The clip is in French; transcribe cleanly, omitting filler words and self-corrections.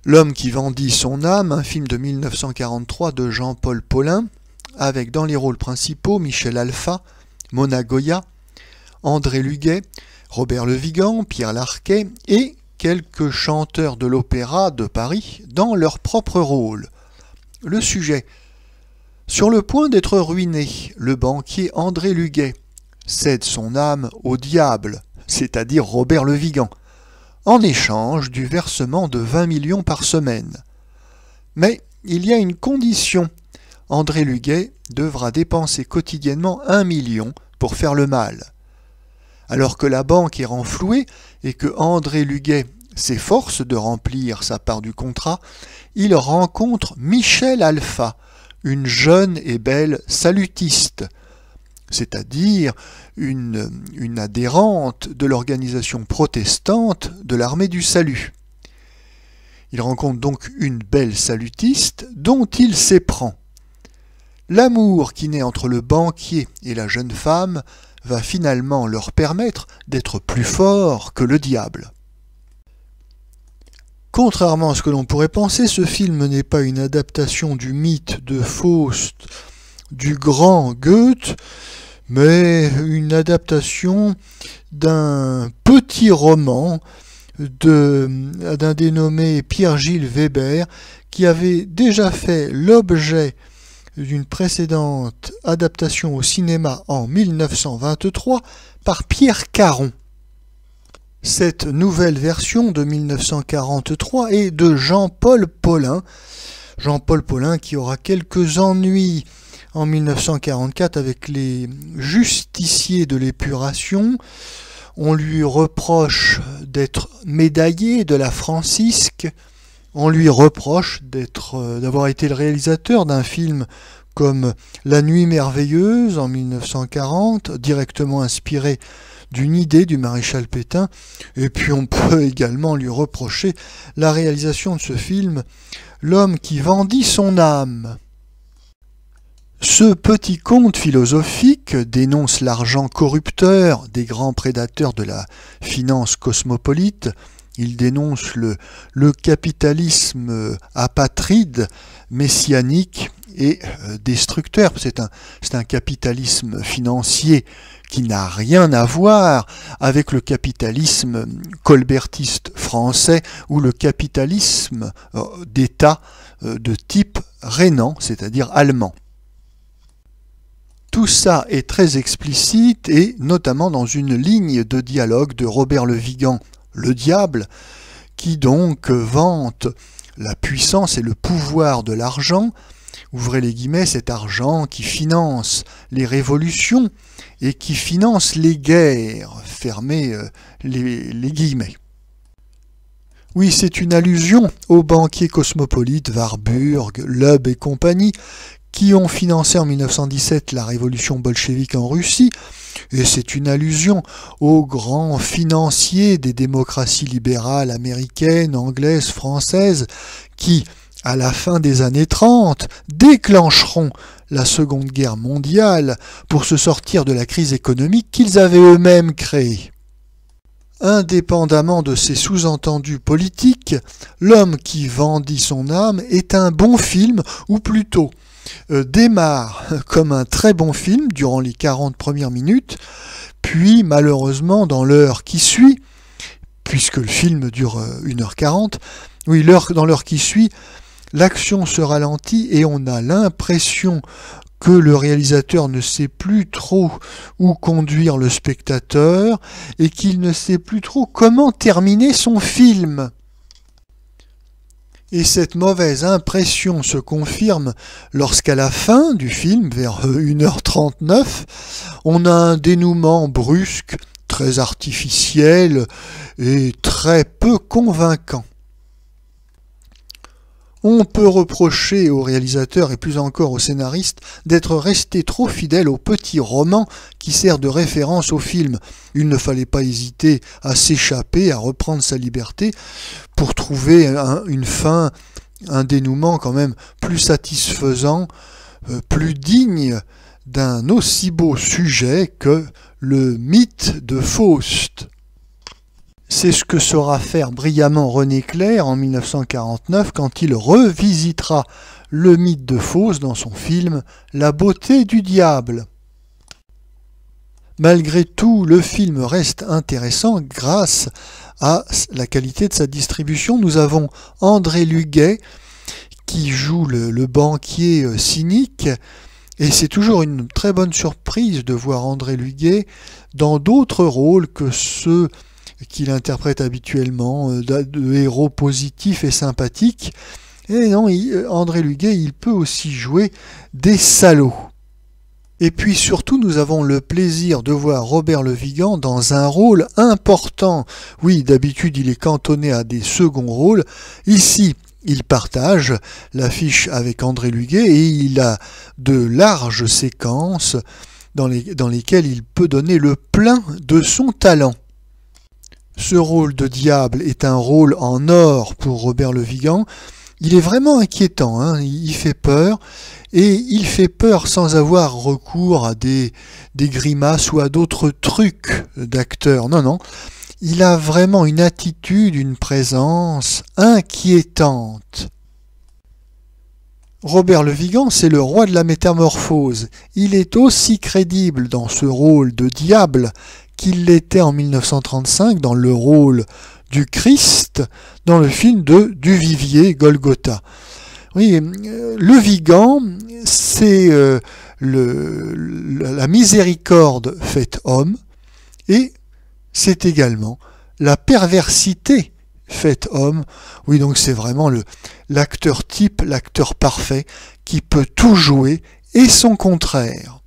L'homme qui vendit son âme, un film de 1943 de Jean-Paul Paulin, avec dans les rôles principaux Michel Alpha, Mona Goya, André Luguet, Robert Le Vigan, Pierre Larquet et quelques chanteurs de l'opéra de Paris dans leur propre rôle. Le sujet: sur le point d'être ruiné, le banquier André Luguet cède son âme au diable, c'est-à-dire Robert Le Vigan, en échange du versement de 20 millions par semaine. Mais il y a une condition: André Luguet devra dépenser quotidiennement 1 million pour faire le mal. Alors que la banque est renflouée et que André Luguet s'efforce de remplir sa part du contrat, il rencontre Michel Alpha, une jeune et belle salutiste, c'est-à-dire une adhérente de l'organisation protestante de l'Armée du Salut. Il rencontre donc une belle salutiste dont il s'éprend. L'amour qui naît entre le banquier et la jeune femme va finalement leur permettre d'être plus forts que le diable. Contrairement à ce que l'on pourrait penser, ce film n'est pas une adaptation du mythe de Faust du grand Goethe, mais une adaptation d'un petit roman d'un dénommé Pierre-Gilles Weber, qui avait déjà fait l'objet d'une précédente adaptation au cinéma en 1923 par Pierre Caron. Cette nouvelle version de 1943 est de Jean-Paul Paulin. Jean-Paul Paulin qui aura quelques ennuis en 1944 avec les justiciers de l'épuration. On lui reproche d'être médaillé de la Francisque. On lui reproche d'avoir été le réalisateur d'un film comme La Nuit merveilleuse en 1940, directement inspiré d'une idée du maréchal Pétain. Et puis on peut également lui reprocher la réalisation de ce film L'homme qui vendit son âme. Ce petit conte philosophique dénonce l'argent corrupteur des grands prédateurs de la finance cosmopolite. Il dénonce le capitalisme apatride, messianique et destructeur. C'est un capitalisme financier qui n'a rien à voir avec le capitalisme colbertiste français ou le capitalisme d'État de type rénan, c'est-à-dire allemand. Tout ça est très explicite et notamment dans une ligne de dialogue de Robert Le Vigan, le diable, qui donc vante la puissance et le pouvoir de l'argent, ouvrez les guillemets, cet argent qui finance les révolutions et qui finance les guerres, fermez les guillemets. Oui, c'est une allusion aux banquiers cosmopolites Warburg, Loeb et compagnie, qui ont financé en 1917 la révolution bolchevique en Russie, et c'est une allusion aux grands financiers des démocraties libérales américaines, anglaises, françaises, qui, à la fin des années 30, déclencheront la Seconde Guerre mondiale pour se sortir de la crise économique qu'ils avaient eux-mêmes créée. Indépendamment de ces sous-entendus politiques, L'homme qui vendit son âme est un bon film, ou plutôt démarre comme un très bon film durant les 40 premières minutes, puis malheureusement dans l'heure qui suit, puisque le film dure 1h40, oui, dans l'heure qui suit, l'action se ralentit et on a l'impression que le réalisateur ne sait plus trop où conduire le spectateur et qu'il ne sait plus trop comment terminer son film. Et cette mauvaise impression se confirme lorsqu'à la fin du film, vers 1h39, on a un dénouement brusque, très artificiel et très peu convaincant. On peut reprocher au réalisateur et plus encore au scénariste d'être resté trop fidèle au petit roman qui sert de référence au film. Il ne fallait pas hésiter à s'échapper, à reprendre sa liberté pour trouver une fin, un dénouement quand même plus satisfaisant, plus digne d'un aussi beau sujet que le mythe de Faust. C'est ce que saura faire brillamment René Clair en 1949 quand il revisitera le mythe de Faust dans son film La beauté du diable. Malgré tout, le film reste intéressant grâce à la qualité de sa distribution. Nous avons André Luguet qui joue le banquier cynique, et c'est toujours une très bonne surprise de voir André Luguet dans d'autres rôles que ceux qu'il interprète habituellement, de héros positifs et sympathiques. Et non, André Luguet, il peut aussi jouer des salauds. Et puis surtout, nous avons le plaisir de voir Robert Le Vigan dans un rôle important. Oui, d'habitude, il est cantonné à des seconds rôles. Ici, il partage l'affiche avec André Luguet et il a de larges séquences dans lesquelles il peut donner le plein de son talent. Ce rôle de diable est un rôle en or pour Robert Le Vigan. Il est vraiment inquiétant, hein. Il fait peur, et il fait peur sans avoir recours à des grimaces ou à d'autres trucs d'acteur. Non, non, il a vraiment une attitude, une présence inquiétante. Robert Le Vigan, c'est le roi de la métamorphose. Il est aussi crédible dans ce rôle de diable qu'il l'était en 1935 dans le rôle du Christ dans le film de Duvivier, Golgotha. Oui, Le Vigan, c'est la miséricorde faite homme, et c'est également la perversité faite homme. Oui, donc c'est vraiment l'acteur type, l'acteur parfait, qui peut tout jouer et son contraire.